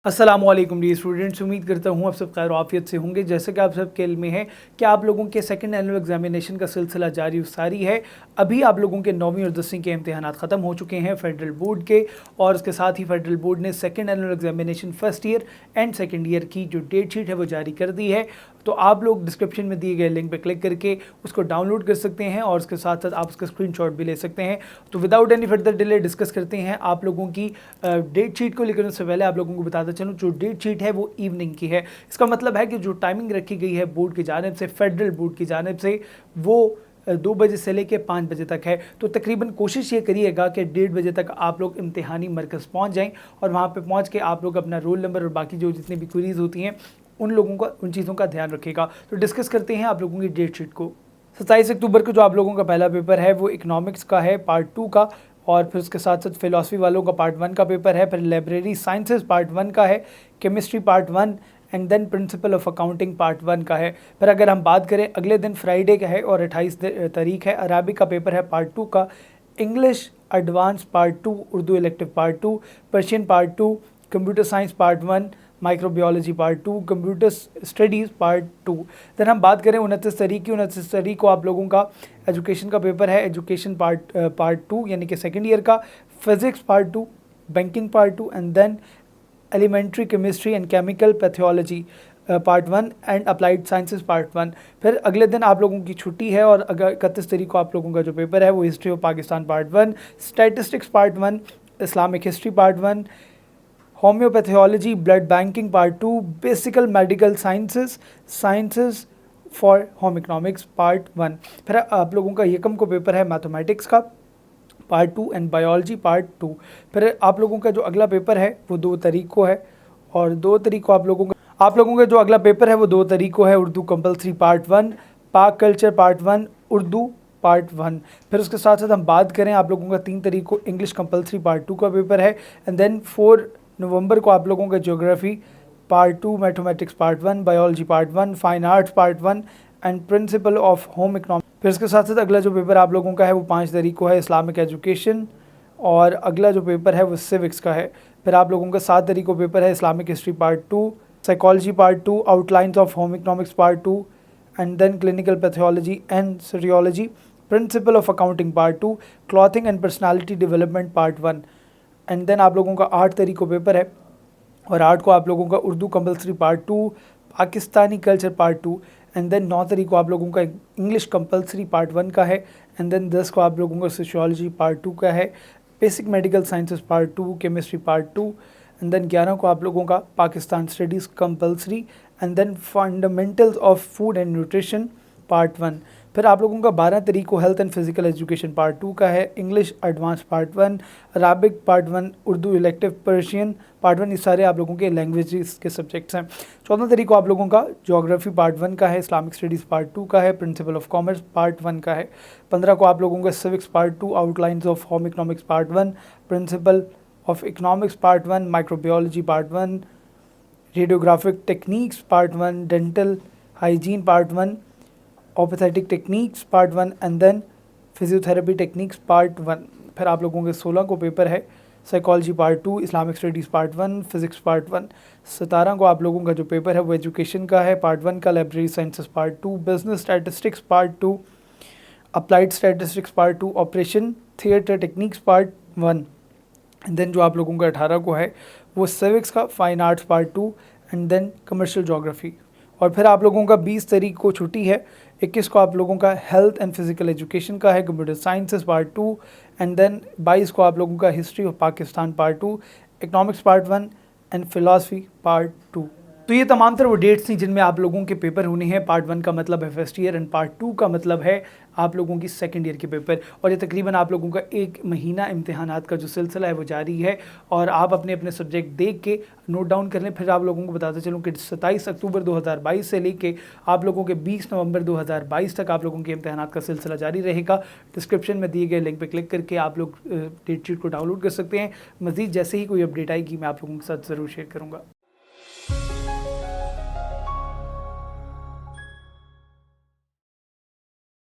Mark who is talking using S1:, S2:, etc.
S1: अस्सलामुअलैकुम D students, उम्मीद करता हूँ आप सब खैर आफियत से होंगे। जैसे कि आप सबके इल्म में है कि आप लोगों के सेकंड एनुअल एग्जामिनेशन का सिलसिला जारी सारी है। अभी आप लोगों के 9वीं और 10वीं के इम्तिहानात ख़त्म हो चुके हैं फेडरल बोर्ड के, और उसके साथ ही फेडरल बोर्ड ने second annual examination first year and second year की जो डेट शीट है वो जारी कर दी है। तो आप लोग डिस्क्रिप्शन में दिए गए लिंक पर क्लिक करके उसको डाउनलोड कर सकते हैं और उसके साथ साथ आप उसका स्क्रीनशॉट भी ले सकते हैं। तो without any further delay discuss करते हैं आप लोगों की डेट शीट को। लेकिन उससे पहले आप लोगों को बताता चलूँ, जो डेट शीट है वो इवनिंग की है। इसका मतलब है कि जो टाइमिंग रखी गई है बोर्ड की जानिब से, फेडरल बोर्ड की जानिब से, वो 2 बजे से लेकर 5 बजे तक है। तो तकरीबन कोशिश ये करिएगा कि 1:30 बजे तक आप लोग इम्तिहानी मरकज़ पहुंच जाएं और वहां पे पहुंच के आप लोग अपना रोल नंबर और बाकी जो जितनी भी क्वेरीज होती हैं उन लोगों का, उन चीज़ों का ध्यान रखिएगा। तो डिस्कस करते हैं आप लोगों की डेट शीट को। 27 अक्टूबर को जो आप लोगों का पहला पेपर है वो इकनॉमिक्स का है, पार्ट 2 का, और फिर उसके साथ साथ फिलॉसफी वालों का पार्ट 1 का पेपर है। फिर लाइब्रेरी साइंसेस पार्ट 1 का है, chemistry part 1 and then principle of accounting part 1 का है। फिर अगर हम बात करें अगले दिन फ्राइडे का है और 28 तारीख है, अरबिक का पेपर है पार्ट 2 का, English advance part 2, Urdu elective part 2, Persian part 2, computer science part 1, microbiology part 2, computer studies part 2। Then हम बात करें 29 तारीख को आप लोगों का एजुकेशन का पेपर है, एजुकेशन पार्ट 2 यानी कि सेकेंड ईयर का, physics part 2, banking part 2 and then elementary chemistry and chemical pathology part 1 and applied sciences part 1। फिर अगले दिन आप लोगों की छुट्टी है और अगर 31 तारीख को आप लोगों का जो पेपर है वो history of Pakistan part 1, statistics part 1, Islamic history part 1, homeopathology, blood banking part 2, basical medical sciences for home economics part 1। फिर आप लोगों का यकम को पेपर है मैथमेटिक्स का पार्ट 2 एंड बायोलॉजी पार्ट 2। फिर आप लोगों का जो अगला पेपर है वो 2 तारीख को है, और 2 तारीख को आप लोगों का जो अगला पेपर है वो 2 तारीख को है, उर्दू कंपलसरी पार्ट 1, पाक कल्चर पार्ट 1, उर्दू पार्ट 1। फिर उसके साथ साथ हम बात करें आप लोगों का 3 तारीख को इंग्लिश कंपलसरी पार्ट 2 का पेपर है, एंड देन 4 नवंबर को आप लोगों का geography part 2, mathematics part 1, biology part 1, fine arts part 1 and principle of home economics. फिर इसके साथ साथ अगला जो पेपर आप लोगों का है वो 5 तारीख को है, इस्लामिक एजुकेशन, और अगला जो पेपर है वो सिविक्स का है। फिर आप लोगों का 7 तारीख को पेपर है Islamic history part 2, psychology part 2, outlines of home economics part 2 and then clinical pathology and serology, principle of accounting part 2, clothing and personality development part 1। And then आप लोगों का 8 तारीख को पेपर है, और 8 को आप लोगों का Urdu compulsory part 2, Pakistani culture part 2, and then 9 तारीख को आप लोगों का इंग्लिश कंपलसरी पार्ट 1 का है, एंड देन 10 को आप लोगों का सोशियोलॉजी पार्ट 2 का है, basic medical sciences part 2, chemistry part 2, and then 11 को आप लोगों का Pakistan studies compulsory, and then fundamentals of food and nutrition part 1। फिर आप लोगों का 12 तारीख को health and physical education part 2 का है, English advance part 1, Arabic part 1, Urdu elective, Persian part 1, ये सारे आप लोगों के लैंग्वेजेस के सब्जेक्ट्स हैं। 14 तारीख को आप लोगों का ज्योग्राफी पार्ट 1 का है, इस्लामिक स्टडीज़ पार्ट 2 का है, प्रिंसिपल ऑफ कॉमर्स पार्ट 1 का है। 15 को आप लोगों का civics part 2, outlines of home economics part 1, principle of economics part 1, microbiology part 1, radiographic techniques part 1, dental hygiene part 1, orthopaedic techniques part 1 and then physiotherapy techniques part 1। फिर आप लोगों के 16 को पेपर है psychology part 2, Islamic studies part 1, physics part 1। 17 को आप लोगों का जो पेपर है वो एजुकेशन का है, पार्ट 1 का, library sciences part 2, business statistics part 2, applied statistics part 2, operation theatre techniques part 1। And then जो आप लोगों का 18 को है वो सिविक्स का, fine arts part 2 and then commercial geography. और फिर आप लोगों का 20 तारीख को छुट्टी है, 21 को आप लोगों का हेल्थ एंड फिजिकल एजुकेशन का है, computer sciences part 2, and then 22 को आप लोगों का history of Pakistan part 2, economics part 1 and philosophy part 2। तो ये तमाम तर वो डेट्स थी जिनमें आप लोगों के पेपर होने हैं। पार्ट 1 का मतलब है फर्स्ट ईयर एंड पार्ट 2 का मतलब है आप लोगों की सेकंड ईयर के पेपर। और ये तकरीबन आप लोगों का 1 महीना इम्तिहानात का जो सिलसिला है वो जारी है, और आप अपने अपने सब्जेक्ट देख के नोट डाउन कर लें। फिर आप लोगों को बताते चलूँ कि 27 अक्टूबर 2022 से लेके आप लोगों के 20 नवंबर 2022 तक आप लोगों के इम्तिहानात का सिलसिला जारी रहेगा। डिस्क्रिप्शन में दिए गए लिंक पर क्लिक करके आप लोग डेट शीट को डाउनलोड कर सकते हैं। मज़ीद जैसे ही कोई अपडेट आएगी मैं आप लोगों के साथ ज़रूर शेयर करूँगा।